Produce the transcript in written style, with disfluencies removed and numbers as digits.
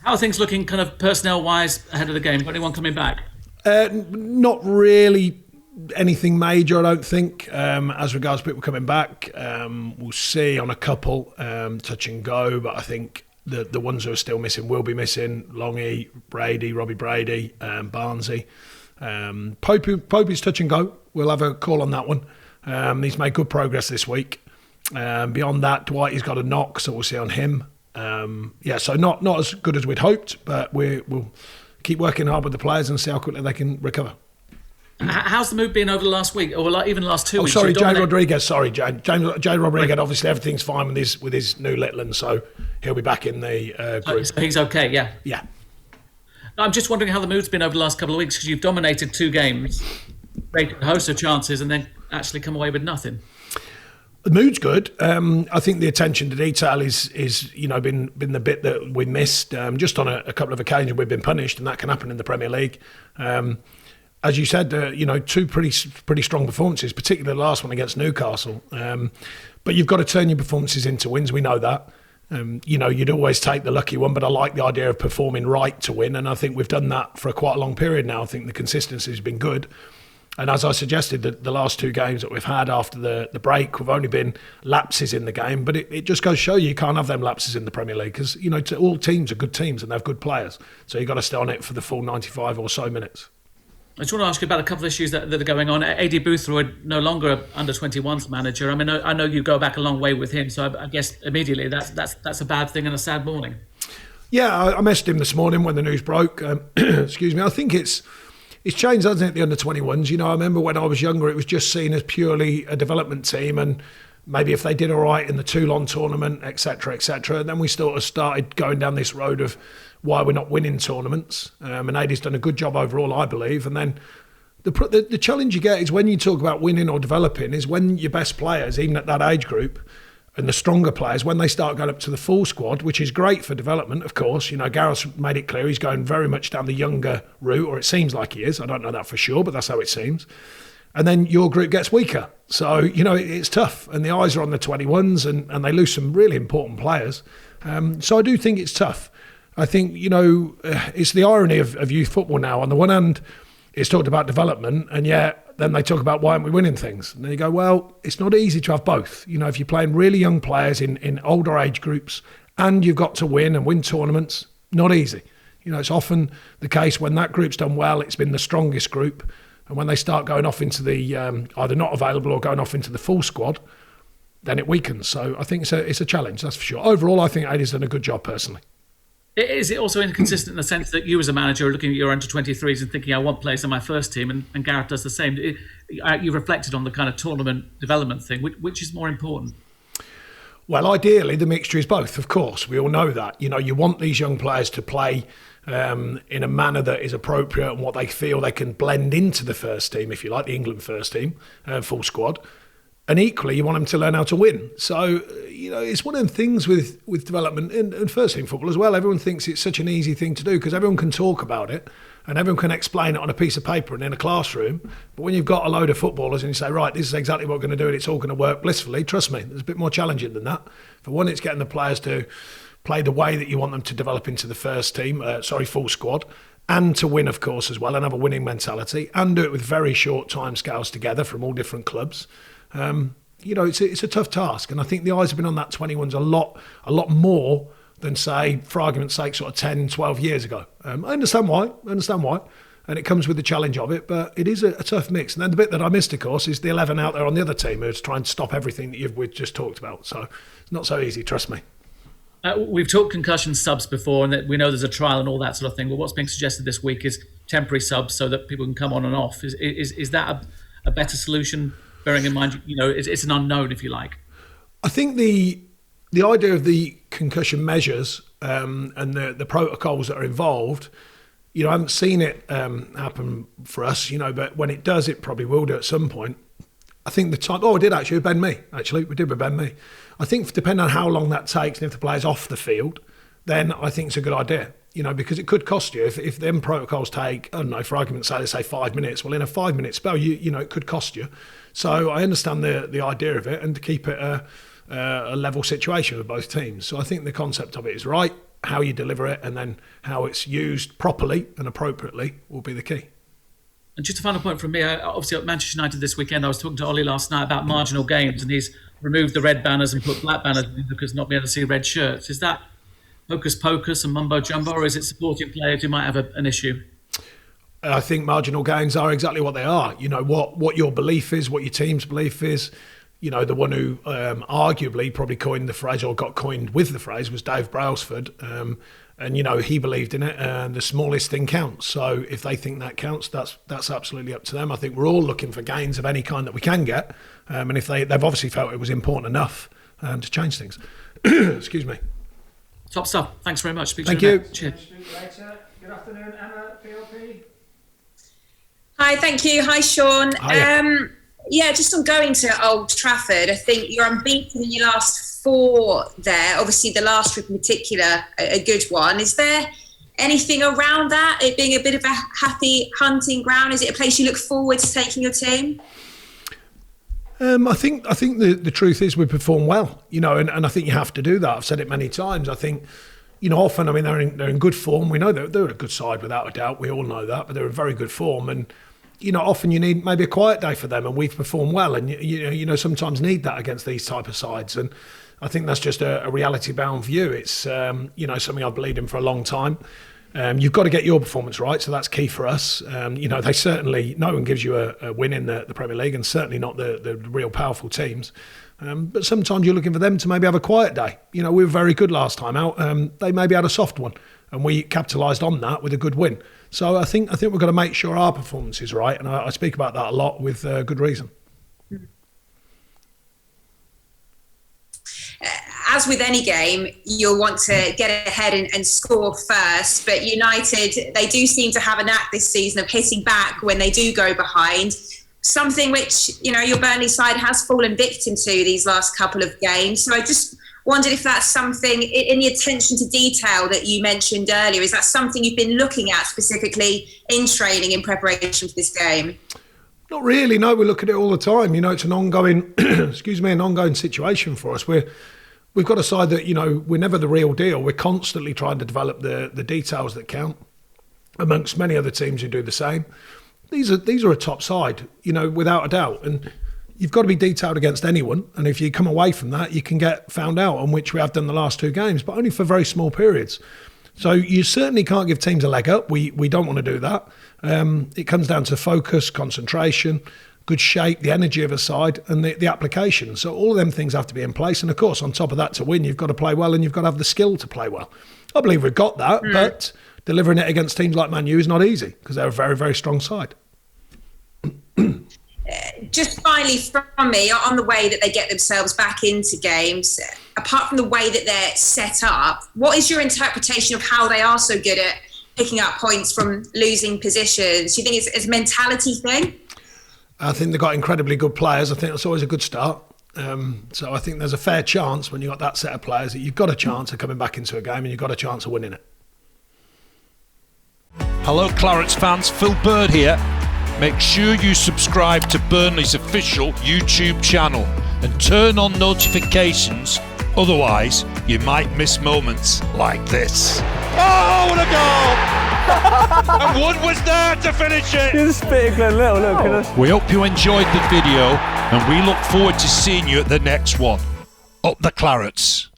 How are things looking kind of personnel-wise ahead of the game? Got anyone coming back? Not really anything major, I don't think. As regards people coming back, we'll see on a couple, touch and go, but I think the ones who are still missing will be missing. Longy, Brady, Robbie Brady, Barnsley. Popey's touch and go. We'll have a call on that one. He's made good progress this week. Beyond that, Dwight, he's got a knock, so we'll see on him. So not as good as we'd hoped, but we'll keep working hard with the players and see how quickly they can recover. How's the mood been over the last week, or even the last 2 weeks? Sorry, Jane Rodriguez. Jane Rodriguez. Obviously, everything's fine with his new Litland, so he'll be back in the group. So he's okay, yeah. Yeah. I'm just wondering how the mood's been over the last couple of weeks, because you've dominated 2 games, created a host of chances, and then actually come away with nothing. The mood's good. I think the attention to detail is been the bit that we missed. Just on a couple of occasions we've been punished, and that can happen in the Premier League. As you said, 2 pretty strong performances, particularly the last one against Newcastle. But you've got to turn your performances into wins. We know that. You'd always take the lucky one, but I like the idea of performing right to win, and I think we've done that for quite a long period now. I think the consistency has been good. And as I suggested, the last 2 games that we've had after the break, we've only been lapses in the game. But it just goes to show you can't have them lapses in the Premier League because, all teams are good teams and they have good players. So you've got to stay on it for the full 95 or so minutes. I just want to ask you about a couple of issues that are going on. AD Boothroyd, no longer under-21s manager. I mean, I know you go back a long way with him, so I guess immediately that's a bad thing and a sad morning. Yeah, I messaged him this morning when the news broke. Excuse me. I think it's changed, hasn't it, the under-21s? I remember when I was younger, it was just seen as purely a development team, and maybe if they did all right in the Toulon tournament, etc., etc. Then we sort of started going down this road of why we're not winning tournaments. And Adie's done a good job overall, I believe. And then the challenge you get is when you talk about winning or developing is when your best players, even at that age group, and the stronger players, when they start going up to the full squad, which is great for development, of course. Gareth made it clear he's going very much down the younger route, or it seems like he is. I don't know that for sure, but that's how it seems. And then your group gets weaker. So, it's tough. And the eyes are on the 21s, and they lose some really important players. So I do think it's tough. I think, it's the irony of youth football now. On the one hand, it's talked about development, and yet then they talk about why aren't we winning things? And then you go, well, it's not easy to have both. If you're playing really young players in older age groups and you've got to win tournaments, not easy. It's often the case when that group's done well, it's been the strongest group. And when they start going off into the either not available or going off into the full squad, then it weakens. So I think it's a challenge, that's for sure. Overall, I think Adie's done a good job personally. Is it also inconsistent in the sense that you as a manager are looking at your under-23s and thinking, I want players in my first team, and Gareth does the same? You reflected on the kind of tournament development thing. Which is more important? Well, ideally, the mixture is both, of course. We all know that. You want these young players to play in a manner that is appropriate and what they feel they can blend into the first team, if you like, the England first team, full squad. And equally, you want them to learn how to win. So, it's one of them things with development and first team football as well. Everyone thinks it's such an easy thing to do because everyone can talk about it and everyone can explain it on a piece of paper and in a classroom. But when you've got a load of footballers and you say, right, this is exactly what we're going to do and it's all going to work blissfully, trust me, it's a bit more challenging than that. For one, it's getting the players to play the way that you want them to develop into the first team, full squad, and to win, of course, as well, and have a winning mentality, and do it with very short timescales together from all different clubs. It's a tough task, and I think the eyes have been on that 21s a lot more than, say, for argument's sake, sort of 10, 12 years ago. I understand why, and it comes with the challenge of it, but it is a tough mix. And then the bit that I missed, of course, is the 11 out there on the other team who's trying to stop everything that we've just talked about. So it's not so easy, trust me. We've talked concussion subs before, and that we know there's a trial and all that sort of thing. But what's being suggested this week is temporary subs so that people can come on and off. Is that a better solution? Bearing in mind, it's an unknown, if you like. I think the idea of the concussion measures and the protocols that are involved, I haven't seen it happen for us, but when it does, it probably will do at some point. I think the time... Oh, I did actually with Ben Mee. Actually, we did with Ben Mee. I think depending on how long that takes and if the player's off the field, then I think it's a good idea. Because it could cost you if them protocols take, I don't know, for argument's sake, let's say 5 minutes. Well, in a 5 minute spell, it could cost you. So I understand the idea of it and to keep it a level situation with both teams. So I think the concept of it is right. how you deliver it and then how it's used properly and appropriately will be the key. And just a final point from me, obviously at Manchester United this weekend, I was talking to Ollie last night about marginal gains, and he's removed the red banners and put black banners because not being able to see red shirts. Is that hocus pocus and mumbo jumbo, or is it supporting players who might have an issue? I think marginal gains are exactly what they are. You know, what your belief is, what your team's belief is. You know, the one who arguably probably coined the phrase, or got coined with the phrase, was Dave Brailsford. And, you know, he believed in it, and the smallest thing counts. So if they think that counts, that's absolutely up to them. I think we're all looking for gains of any kind that we can get. And if they've obviously felt it was important enough to change things. Excuse me. Top stuff. Thanks very much. Thank you. Cheers. Good afternoon, Emma, PLP. Hi, thank you. Hi, Sean. Hiya. Yeah, just on going to Old Trafford, I think you're unbeaten in your last 4 there. Obviously, the last trip in particular, a good one. Is there anything around that, it being a bit of a happy hunting ground? Is it a place you look forward to taking your team? I think the truth is we perform well, you know, and I think you have to do that. I've said it many times. I think, you know, often, I mean, they're in good form. We know they're a good side without a doubt. We all know that, but they're in very good form. And, you know, often you need maybe a quiet day for them, and we've performed well. And, you know, sometimes need that against these type of sides. And I think that's just a reality-bound view. It's, you know, something I've believed in for a long time. You've got to get your performance right, so that's key for us. You know, no one gives you a win in the Premier League, and certainly not the real powerful teams. But sometimes you're looking for them to maybe have a quiet day. You know, we were very good last time out. They maybe had a soft one, and we capitalised on that with a good win. So I think we're going to make sure our performance is right, and I speak about that a lot with good reason. As with any game, you'll want to get ahead and score first. But United, they do seem to have a knack this season of hitting back when they do go behind. Something which, you know, your Burnley side has fallen victim to these last couple of games. So I just wondered if that's something in the attention to detail that you mentioned earlier. Is that something you've been looking at specifically in training in preparation for this game? Not really. No, we look at it all the time. You know, it's an ongoing, an ongoing situation for us. We've got a side that, you know, we're never the real deal. We're constantly trying to develop the details that count amongst many other teams who do the same. These are a top side, you know, without a doubt. And you've got to be detailed against anyone. And if you come away from that, you can get found out, on which we have done the last 2 games, but only for very small periods. So you certainly can't give teams a leg up. We don't want to do that. It comes down to focus, concentration, good shape, the energy of a side, and the application. So all of them things have to be in place. And of course, on top of that, to win, you've got to play well, and you've got to have the skill to play well. I believe we've got that, but delivering it against teams like Man U is not easy, because they're a very, very strong side. Just finally from me, on the way that they get themselves back into games, apart from the way that they're set up, what is your interpretation of how they are so good at picking up points from losing positions? Do you think it's a mentality thing? I think they've got incredibly good players. I think that's always a good start. So I think there's a fair chance when you've got that set of players that you've got a chance of coming back into a game, and you've got a chance of winning it. Hello Clarets fans, Phil Bird here. Make sure you subscribe to Burnley's official YouTube channel and turn on notifications, otherwise you might miss moments like this. Oh, what a goal! And Wood was there to finish it! You're spitting Glenn Little, look at us. We hope you enjoyed the video, and we look forward to seeing you at the next one. Up the Clarets.